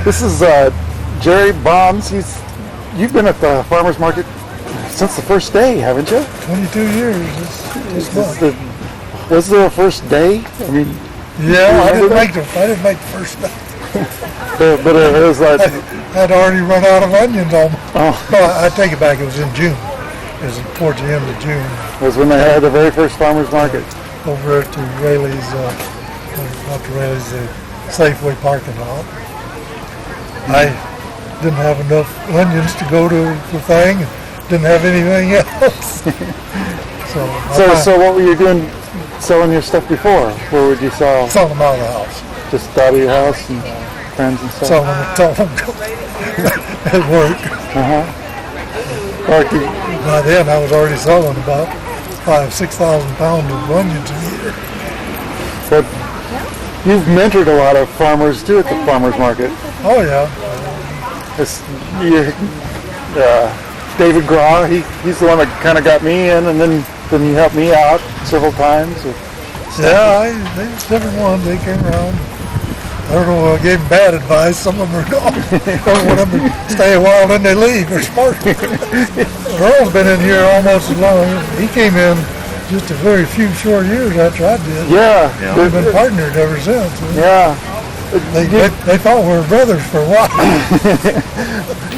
This is Jerry Bonds. You've been at the farmers market since the first day, haven't you? 22 years. Was there a first day? I mean, yeah, I didn't make the first day. but it was like I'd already run out of onions almost. Oh. No, I take it back. It was in June. It was towards the end of June. Was when they had the very first farmers market over at the Rayleigh's, not the Rayleigh's, the Safeway parking lot. I didn't have enough onions to go to the thing. Didn't have anything else. So what were you doing, selling your stuff before? Where would you sell? Selling them out of the house. Just out of your house and friends and stuff? Selling them at work. By then I was already selling about 6,000 pounds of onions a year. But you've mentored a lot of farmers too at the farmers market. Oh yeah. David Graw, he's the one that kind of got me in, and then he helped me out several times. Yeah, they different ones. They came around. I don't know. I gave them bad advice. Some of them are gone. Don't want them to stay a while, then they leave. They're smart. Earl's been in here almost as long. He came in just a very few short years after I did. Yeah. We've been partnered ever since. Yeah. They thought we were brothers for a while.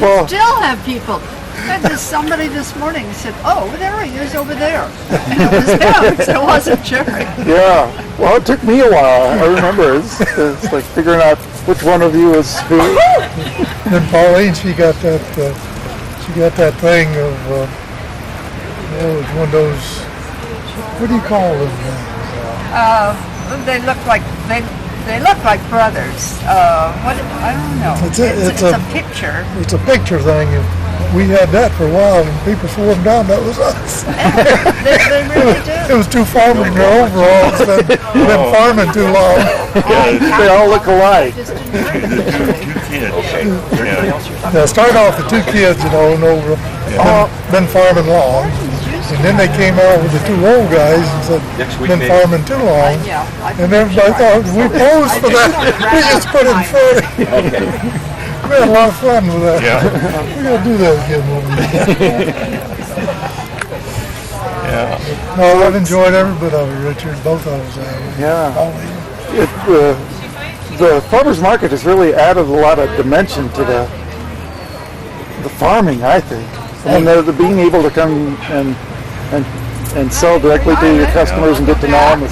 Well, still have people. I had somebody this morning said, "Oh, there he is over there." And it was him. It wasn't Jerry. Yeah. Well, it took me a while. I remember it's like figuring out which one of you was who. And then Pauline, she got that thing of one of those. What do you call them? They look like brothers. What? I don't know. It's a picture. It's a picture thing. We had that for a while, and people swore them down. That was us. they really do. It was two farmers in their overalls. They've been farming too long. They all look alike. Two kids. Okay. Yeah, started off with two kids, and been farming long. And then they came out with the two old guys and said, been farming too long. And everybody thought, we posed for that. We just put it in front of you. We had a lot of fun with that. Yeah. We got to do that again one day. Yeah. No, I've enjoyed every bit of it, Richard. Both of us have. Yeah. The farmers market has really added a lot of dimension to the farming, I think. And the being able to come and sell directly to your customers and get to know them.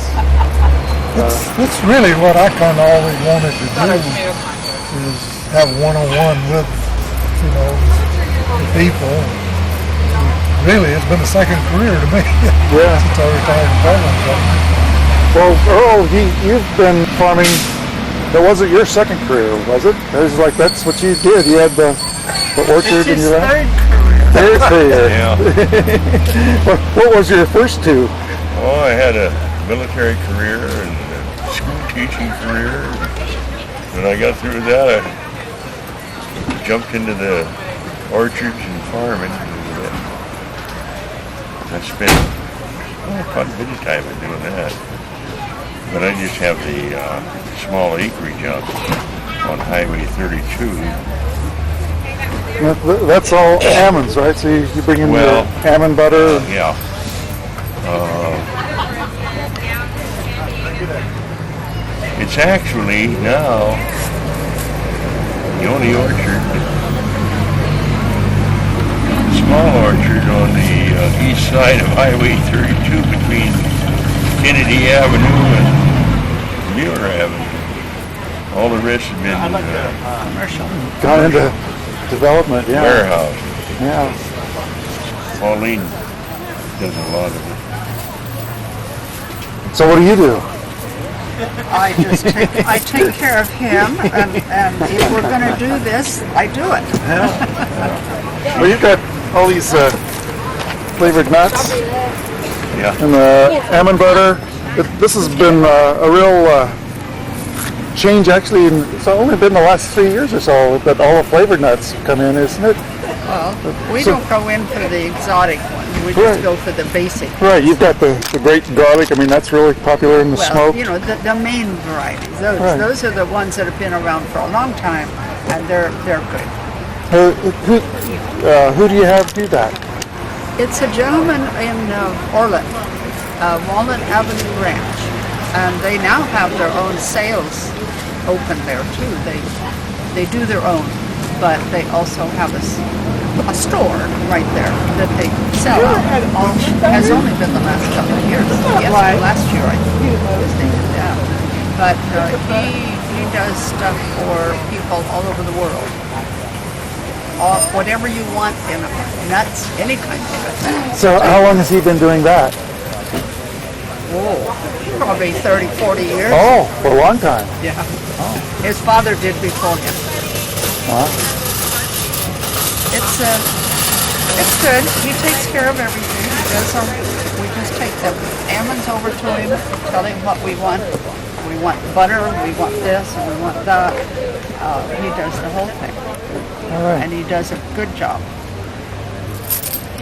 It's really what I kind of always wanted to do, is have one-on-one with, the people. Really, it's been a second career to me. Yeah. Since I retired from farming. Well, Earl, you've been farming. That wasn't your second career, was it? It was like that's what you did. You had the orchard in your third Third career. Yeah. What was your first two? Oh, I had a military career and a school teaching career. When I got through that, I jumped into the orchards and farming. I spent quite a bit of time in doing that. But I just have the small acreage out on Highway 32. That's all almonds, right? So you bring in the almond butter? Yeah. It's actually now the only orchard, small orchard on the east side of Highway 32 between Kennedy Avenue and Muir Avenue. All the rest have been commercial. Gone into development, yeah. Warehouse. Yeah. Pauline does a lot of it. So what do you do? I take care of him, and if we're going to do this, I do it. Yeah. Well, you've got all these flavored nuts. Yeah. And the almond butter. This has been a real change, actually. It's only been the last 3 years or so that all the flavored nuts come in, isn't it? Well, we don't go in for the exotic ones. We just go for the basic. Right. You've got the great garlic. I mean, that's really popular in the smoke. The main varieties. Those are the ones that have been around for a long time. and they're good. Who do you have do that? It's a gentleman in Orland, Walnut Avenue Ranch, and they now have their own sales open there too. They do their own, but they also have a store right there that they sell. Has only been the last couple of years. Yes, last year I think they did that. But he does stuff for people all over the world. Whatever you want in nuts, any kind of it. So how long has he been doing that? Oh, probably 30, 40 years. Oh, for a long time. Yeah. His father did before him. It's good. He takes care of everything. He does we just take the almonds over to him, tell him what we want. We want butter, we want this, and we want that. He does the whole thing. All right. And he does a good job.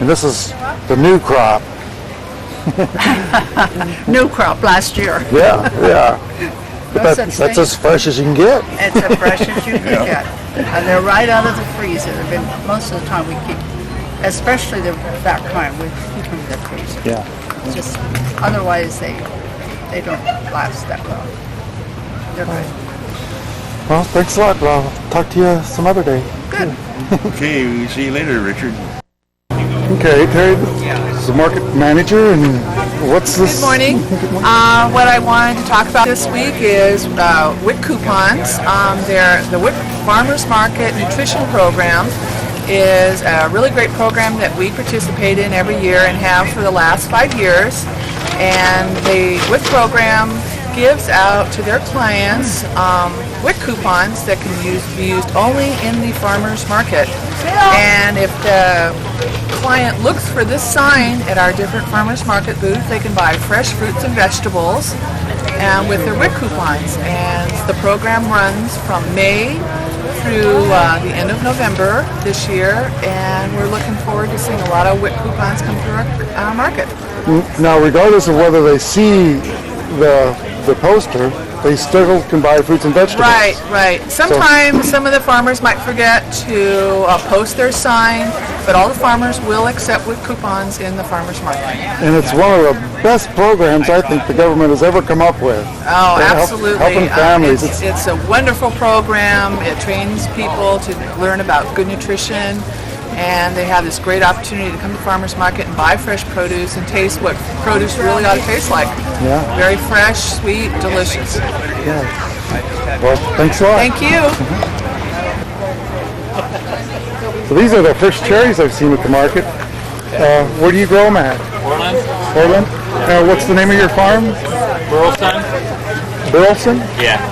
And this is the new crop. New crop last year. Yeah. But that's as fresh as you can get. It's as fresh as you can get. And they're right out of the freezer. They've been, most of the time we keep, especially that kind, we keep them in the freezer. Yeah. Just, otherwise they don't last that long. They're good. Well, thanks a lot. I'll talk to you some other day. Good. Okay, we'll see you later, Richard. Okay, Terry, this is the market manager, and what's this? Good morning. What I wanted to talk about this week is WIC coupons. The WIC Farmers Market Nutrition Program is a really great program that we participate in every year and have for the last 5 years. And the WIC program gives out to their clients WIC coupons that can be used only in the farmers market. And if the client looks for this sign at our different farmers market booths, they can buy fresh fruits and vegetables and with their WIC coupons. And the program runs from May through the end of November this year, and we're looking forward to seeing a lot of WIC coupons come through our market. Now, regardless of whether they see the poster, they still can buy fruits and vegetables. Right. Sometimes some of the farmers might forget to post their sign, but all the farmers will accept WIC coupons in the farmers market. And it's one of the best programs I think the government has ever come up with. Oh, absolutely. Helping families. It's a wonderful program. It trains people to learn about good nutrition. And they have this great opportunity to come to farmers market and buy fresh produce and taste what produce really ought to taste like. Yeah. Very fresh, sweet, delicious. Yeah. Well, thanks a lot. Thank you. So these are the first cherries I've seen at the market. Where do you grow them at? Orland. What's the name of your farm? Earlson. Earlson? Yeah.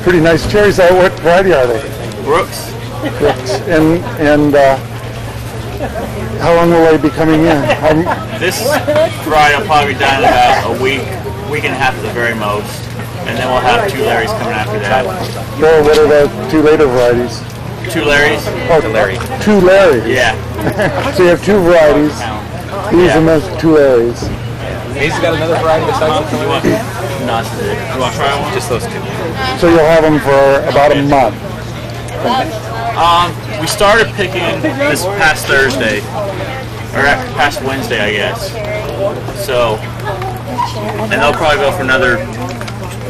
Pretty nice cherries. What variety are they? Brooks. And how long will they be coming in? This variety will probably be done in about a week and a half at the very most. And then we'll have two Larrys coming after that. Well, what are the two later varieties? Two Larrys? Oh, two Larrys. Yeah. So you have two varieties. These are meant two Larrys. He's got another variety besides the You want? No, this is it. You want to try one? Just those two. So you'll have them for about a month. We started picking this past Thursday, or past Wednesday, I guess. So, and they'll probably go for another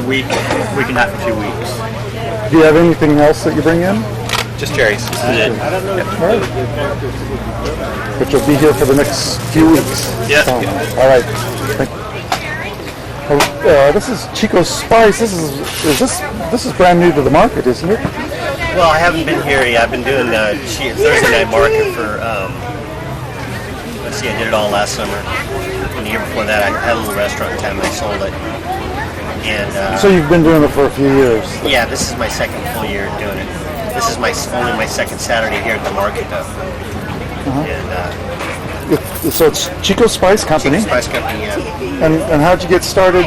week and a half to 2 weeks. Do you have anything else that you bring in? Just cherries. This is it. Right. But you'll be here for the next few weeks. Yeah. So, all right. This is Chico Spice. This is brand new to the market, isn't it? Well, I haven't been here yet. I've been doing Thursday night market for, let's see, I did it all last summer. And the year before that, I had a little restaurant in town and I sold it. And so you've been doing it for a few years? Yeah, this is my second full year doing it. This is only my second Saturday here at the market, though. So it's Chico Spice Company? Chico Spice Company, yeah. And how'd you get started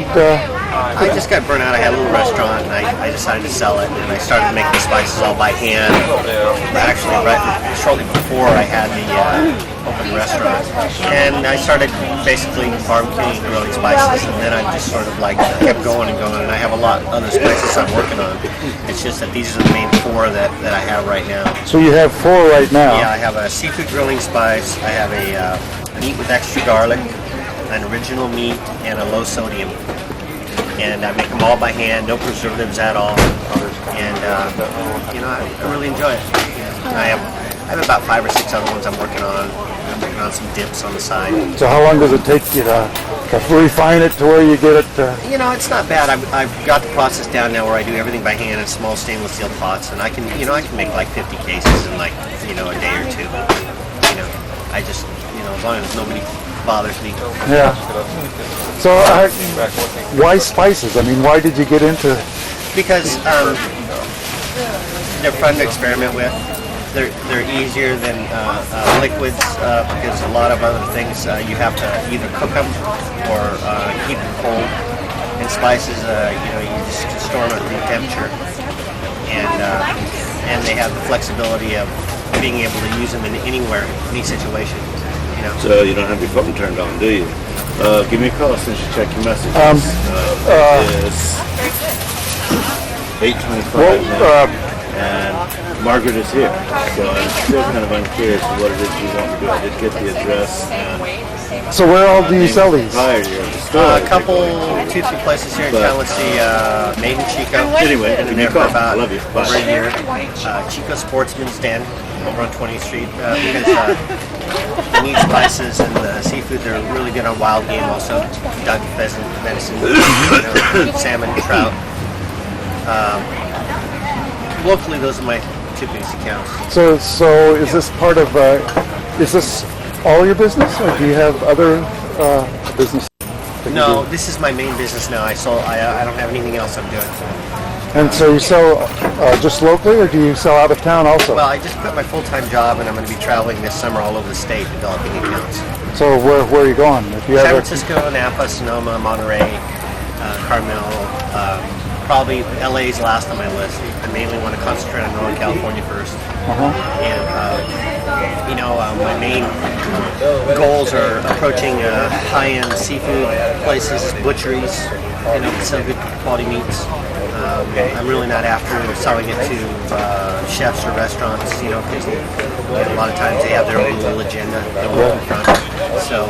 I just got burnt out. I had a little restaurant, and I decided to sell it, and I started making the spices all by hand. Actually, shortly before I had the open restaurant, and I started basically barbecuing, grilling spices, and then I just sort of like kept going and going. And I have a lot of other spices I'm working on. It's just that these are the main 4 that I have right now. So you have 4 right now. Yeah, I have a seafood grilling spice. I have a meat with extra garlic, an original meat, and a low sodium. And I make them all by hand, no preservatives at all. And I really enjoy it. I have about 5 or 6 other ones I'm working on. I'm working on some dips on the side. So how long does it take you to refine it to where you get it? It's not bad. I've got the process down now where I do everything by hand in small stainless steel pots, and I can make like 50 cases in like a day or 2. I just as long as nobody bothers me. Yeah. So why spices? I mean, why did you get into? Because they're fun to experiment with. They're easier than liquids because a lot of other things you have to either cook them or keep them cold. And spices, you just can store them at room temperature, and they have the flexibility of being able to use them in anywhere, any situation. So you don't have your phone turned on, do you? Give me a call since you check your messages. It's 8:25 now, and Margaret is here. So I'm still kind of unclear as to what it is you want to do. I did get the address. And so where all do you sell these? A couple, 2-3 places here in town. Let's see, Made in Chico. Anyway, been there for about over a year. Chico Sportsman's Den over on 20th Street because the meat, spices, and the seafood, they're really good on wild game also. Duck, pheasant, venison, salmon, trout. Locally, those are my 2 biggest accounts. So is this part of, is this all your business, or do you have other business? No, this is my main business now. I don't have anything else I'm doing. And so you sell just locally, or do you sell out of town also? Well, I just quit my full-time job, and I'm going to be traveling this summer all over the state developing accounts. So where are you going? If you San Francisco, Napa, Sonoma, Monterey, Carmel. Probably LA's last on my list. I mainly want to concentrate on Northern California first. And my main goals are approaching high-end seafood places, butcheries, sell good quality meats. I'm really not after selling it to chefs or restaurants, because a lot of times they have their own little agenda that we're in front. So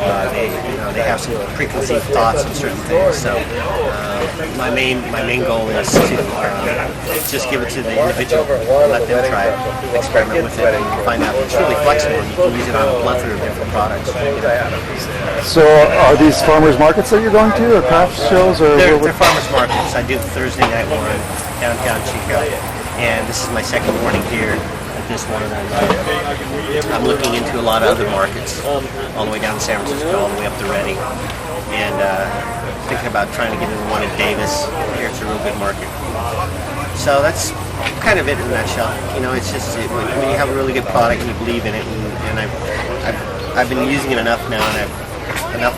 they have some preconceived thoughts on certain things. So my main goal is to just give it to the individual, let them try it, experiment with it, and find out it's really flexible. You can use it on a plethora of different products. So are these farmers markets that you're going to, or craft shows, or? They're farmers markets. I do the Thursday night one downtown Chico, and this is my second morning here at this one. I'm looking into a lot of other markets, all the way down to San Francisco, all the way up to Reading, and thinking about trying to get into one in Davis. Here it's a real good market. So that's kind of it in a nutshell. It's just when you have a really good product and you believe in it, and I've been using it enough now, and enough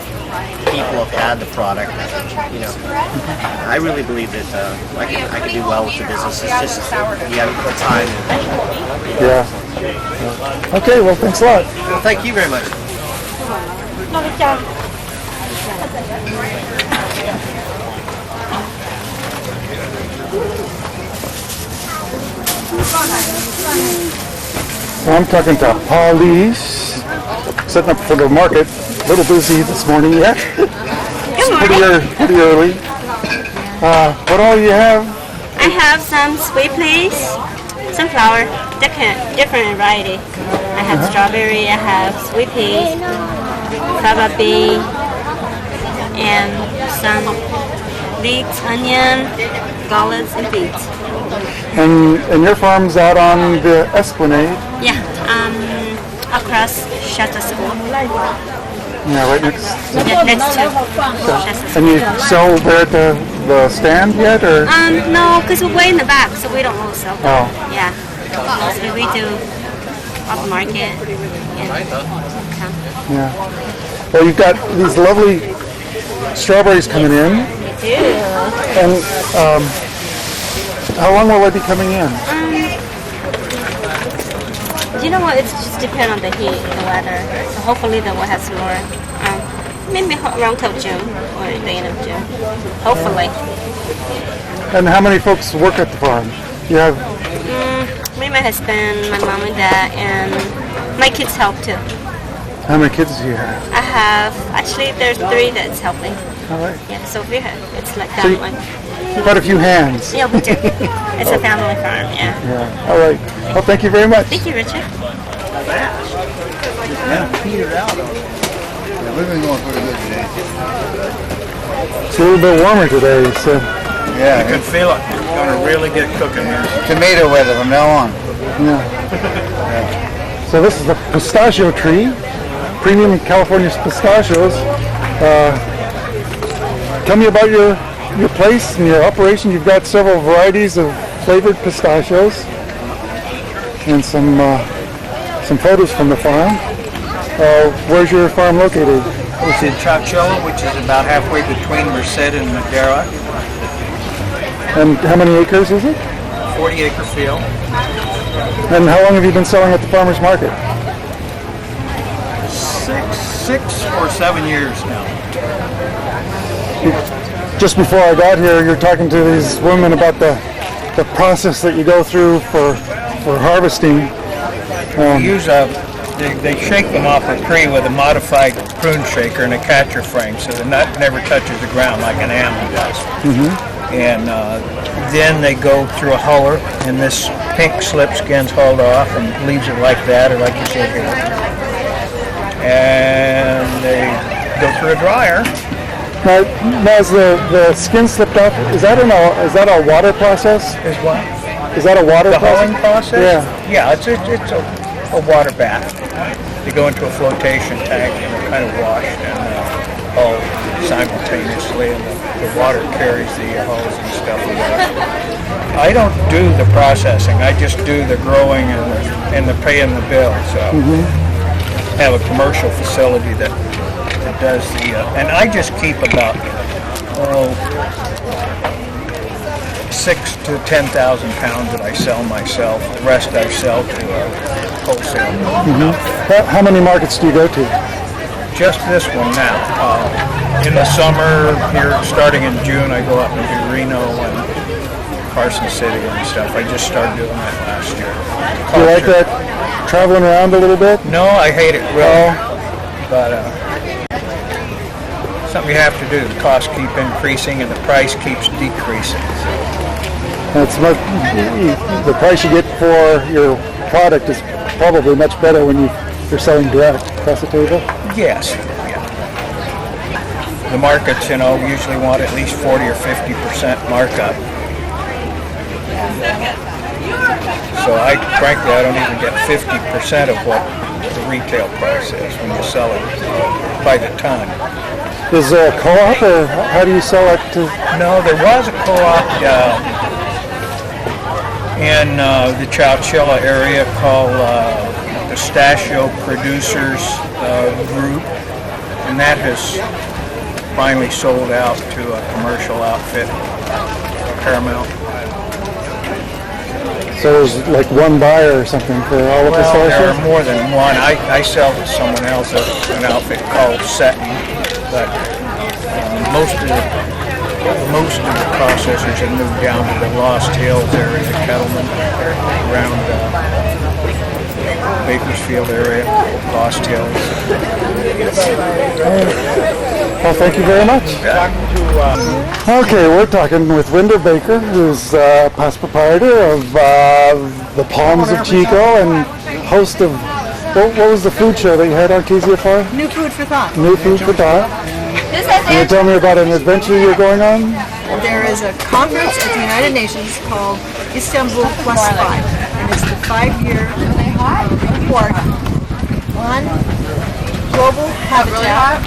people have had the product. I really believe that I can do well with the business. It's just you got to put the time in. Yeah. Okay. Well, thanks a lot. Well, thank you very much. So I'm talking to Paulise, setting up for the market. A little busy this morning yet. It's pretty early. What all you have? I have some sweet peas, sunflower, different variety. I have strawberry, I have sweet peas, fava bean, and some leeks, onion, scallops, and beets. And your farm's out on the Esplanade? Yeah, across Shasta School. Yeah, right next. Yeah, next to Shasta School. And you sell there at the stand yet, or? No, because we're way in the back, so we don't sell. Oh. Yeah, so we do off market. Yeah. Well, you've got these lovely strawberries coming in. We do. And how long will they be coming in? You know what? It just depends on the heat, the weather. So hopefully they will have some more. Maybe around till June or the end of June. Hopefully. And how many folks work at the farm? You have Me, my husband, my mom and dad, and my kids help too. how many kids do you have? I have actually there's 3 that's helping. All right. Yeah, so we have it's like So family. Quite a few hands. Yeah, we do. It's a family farm. Yeah. Yeah. All right. Well, thank you very much. Thank you, Richard. We've been going pretty good today. It's a little bit warmer today, so. Yeah, You can feel it. It's going to really get cooking here. tomato weather from now on. Yeah. So this is the pistachio tree, premium California pistachios. Tell me about your place and your operation. You've got several varieties of flavored pistachios and some photos from the farm. Where's your farm located? It's in Chowchilla, which is about halfway between Merced and Madera. And how many acres is it? 40-acre field. And how long have you been selling at the farmer's market? 6 or 7 years now. Just before I got here, you're talking to these women about the process that you go through for harvesting. We use they shake them off a tree with a modified prune shaker and a catcher frame, so the nut never touches the ground like an almond does. And then they go through a huller, and this pink slip skin's hauled off and leaves it like that, or like you said here. And they go through a dryer. Now as the skin slipped off, is that a water process? Is what? Is that a water The process? hulling process? Yeah. Yeah, it's a water bath. They go into a flotation tank and they're kind of washed and all simultaneously, and the water carries the hulls and stuff away. I don't do the processing. I just do the growing and the paying the bill. So I have a commercial facility that does the, and I just keep about 6,000 to 10,000 pounds that I sell myself. The rest I sell to wholesale. How many markets do you go to? Just this one now. In the summer, here starting in June, I go up and do Reno and Carson City and stuff. I just started doing that last year. Do you like that, traveling around a little bit? No, I hate it really. But something you have to do. The costs keep increasing and the price keeps decreasing. That's much, the price you get for your product is probably much better when you're selling direct across the table. Yes. Yeah. The markets, usually want at least 40 or 50% markup. So frankly, I don't even get 50% of what the retail price is when you sell it by the ton. Is there a co-op, or how do you sell it to? No, there was a co-op in the Chowchilla area called Pistachio Producers Group, and that has finally sold out to a commercial outfit, Paramount. So there's like one buyer or something for all of the Well, there pistachios? are more than one. I sell to someone else, an outfit called Seton, but most of the processors have moved down to the Lost Hills area, Kettleman, around Bakersfield area, Lost Hills. Well, thank you very much. Okay, we're talking with Winder Baker, who's past proprietor of the Palms of Chico and host of, what was the food show that you had on KZFR? New Food for Thought. New Food for Thought. This Can you tell me about an adventure you're going on? There is a conference at the United Nations called Istanbul Plus 5, and it's the 5-year report on global habitat,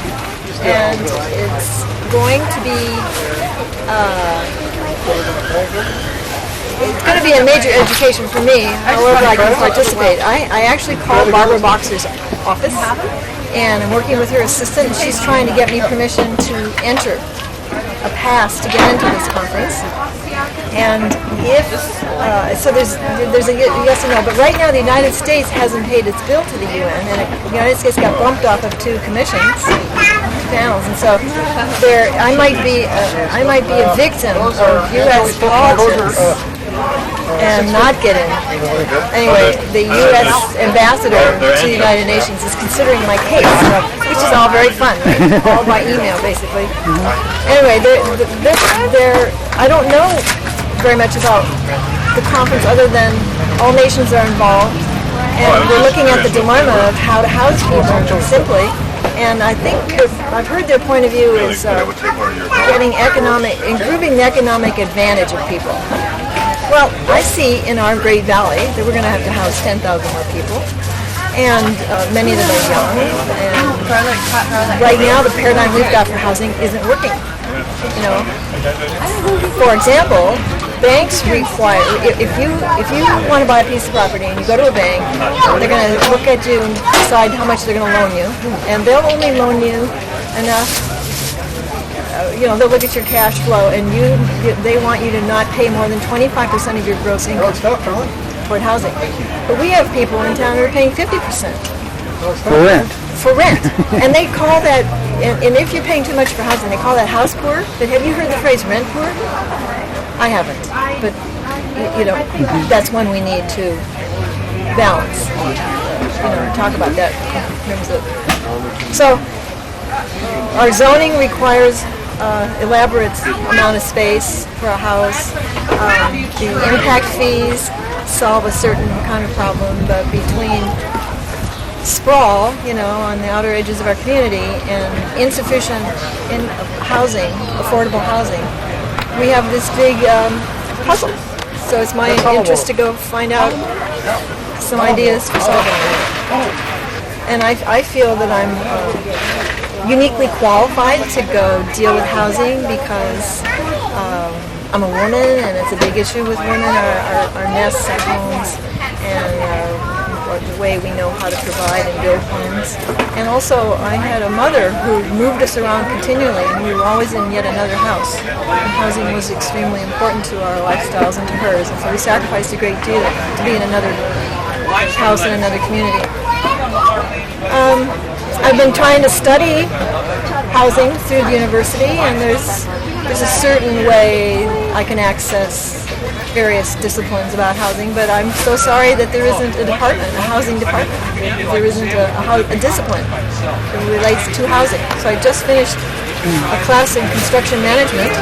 and it's going to be a major education for me. However, I can participate. I actually called Barbara Boxer's office and I'm working with her assistant, and she's trying to get me permission to enter a pass to get into this conference. And if so, there's a yes and no. But right now, the United States hasn't paid its bill to the UN, and the United States got bumped off of 2 commissions, panels, and so I might be a victim of U.S. politics and not get in. Anyway, the U.S. ambassador to the United Nations is considering my case, which is all very fun, right? All by email, basically. Anyway, I don't know very much about the conference other than all nations are involved, and we're looking at the dilemma of how to house people simply. And I think I've heard their point of view is improving the economic advantage of people. Well, I see in our Great Valley that we're going to have to house 10,000 more people, and many of them are young. And right now, the paradigm we've got for housing isn't working. You know, for example, banks require if you want to buy a piece of property and you go to a bank, they're going to look at you and decide how much they're going to loan you, and they'll only loan you enough. They'll look at your cash flow, and they want you to not pay more than 25% of your gross income toward housing. But we have people in town who are paying 50% for rent. For rent, and they call that. And if you're paying too much for housing, they call that house poor. But have you heard the phrase rent poor? I haven't. But that's one we need to balance. Talk about that in terms of. So, our zoning requires elaborate amount of space for a house. The impact fees solve a certain kind of problem, but between sprawl, on the outer edges of our community, and insufficient housing, affordable housing, we have this big puzzle. So it's my interest to go find out some ideas for solving it. And I feel that I'm uniquely qualified to go deal with housing because I'm a woman, and it's a big issue with women, our nests, our homes, and the way we know how to provide and build homes. And also, I had a mother who moved us around continually, and we were always in yet another house. And housing was extremely important to our lifestyles and to hers, and so we sacrificed a great deal to be in another house in another community. I've been trying to study housing through the university, and there's a certain way I can access various disciplines about housing, but I'm so sorry that there isn't a housing department. There isn't a discipline that relates to housing. So I just finished a class in construction management.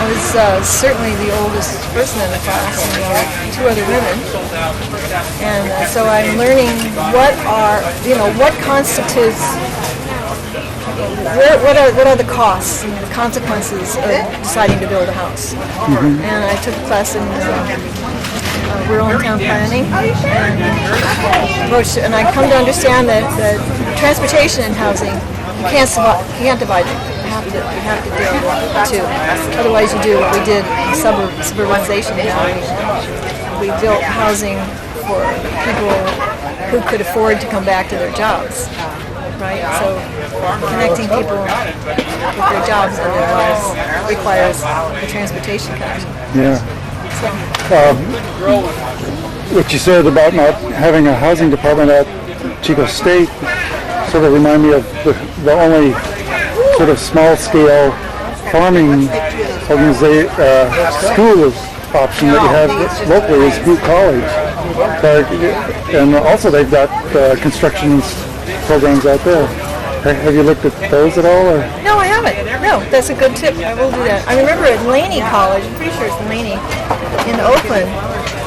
I was certainly the oldest person in the class, and there were 2 other women. And so I'm learning what constitutes. What are the costs and the consequences of deciding to build a house? Mm-hmm. And I took a class in rural and town planning, and I come to understand that transportation and housing, you can't divide them. You have to deal with the 2. Otherwise, you do what we did in suburbanization. We built housing for people who could afford to come back to their jobs. Right? So connecting people with their jobs and their lives requires a transportation connection. Yeah. What you said about not having a housing department at Chico State sort of remind me of the only sort of small-scale farming school option that you have locally is Butte College. And also they've got construction programs out there. Have you looked at those at all? Or? No, I haven't. No, that's a good tip. I will do that. I remember at Laney College, I'm pretty sure it's Laney, in Oakland,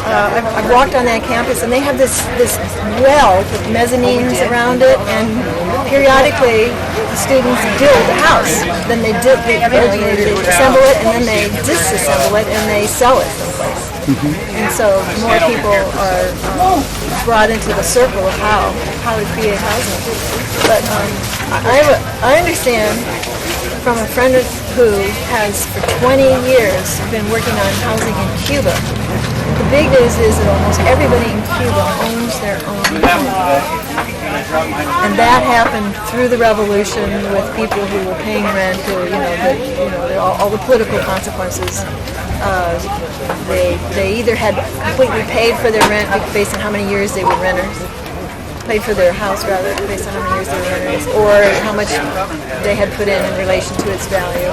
I've walked on that campus, and they have this well with mezzanines around it, and periodically the students build a house. Then they assemble it, and then they disassemble it, and they sell it someplace. Mm-hmm. And so more people are brought into the circle of how to create housing. But I understand from a friend who has for 20 years been working on housing in Cuba. The big news is that almost everybody in Cuba owns their own home. And that happened through the revolution with people who were paying rent, or all the political consequences. They either had completely paid for their rent based on how many years they were renters, paid for their house rather based on how many years they were renters, or how much they had put in relation to its value.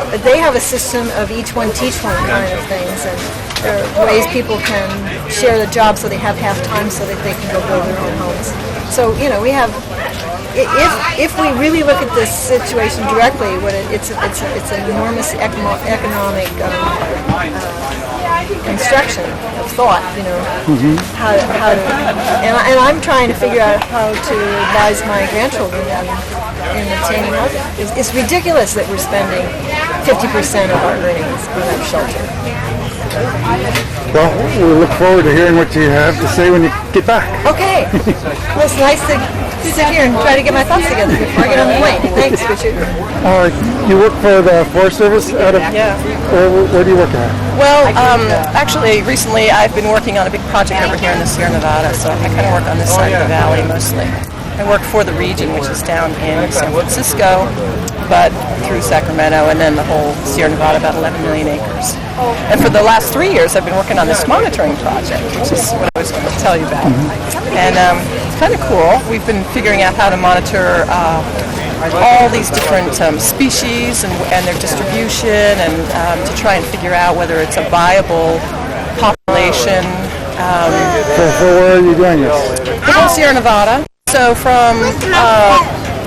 But they have a system of each one teach one kind of things, and there are ways people can share the job so they have half time so that they can go build their own homes. So we have. If we really look at this situation directly, it's an enormous economic construction of thought. How to, and I'm trying to figure out how to advise my grandchildren in obtaining housing. It's ridiculous that we're spending 50% of our earnings on that shelter. Well, we look forward to hearing what you have to say when you get back. Okay. Well, it's nice to sit here and try to get my thoughts together before I get on the plane. Thanks, Richard. You work for the Forest Service out of... Yeah. Where do you work at? Well, actually, recently I've been working on a big project over here in the Sierra Nevada, so I kind of work on this side of the valley mostly. I work for the region, which is down in San Francisco, but through Sacramento, and then the whole Sierra Nevada, about 11 million acres. And for the last 3 years, I've been working on this monitoring project, which is what I was going to tell you about. And it's kind of cool. We've been figuring out how to monitor all these different species and their distribution, and to try and figure out whether it's a viable population. So where are you doing this? The whole Sierra Nevada. So from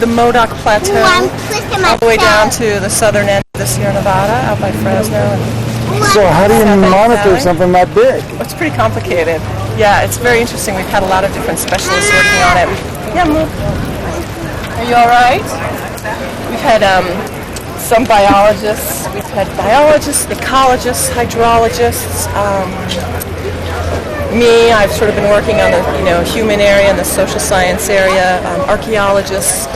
the Modoc Plateau all the way down to the southern end of the Sierra Nevada, out by Fresno. So how do you monitor something that big? It's pretty complicated. Yeah, it's very interesting. We've had a lot of different specialists working on it. Yeah, move. Are you all right? We've had some biologists. We've had biologists, ecologists, hydrologists. Me, I've sort of been working on the human area and the social science area, archaeologists,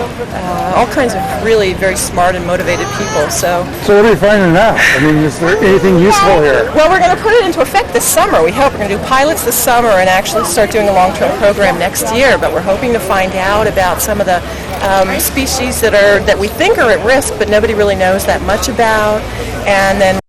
all kinds of really very smart and motivated people. So what are you finding out? I mean, is there anything useful here? Well, we're going to put it into effect this summer. We hope we're going to do pilots this summer and actually start doing a long-term program next year. But we're hoping to find out about some of the species that we think are at risk, but nobody really knows that much about. And then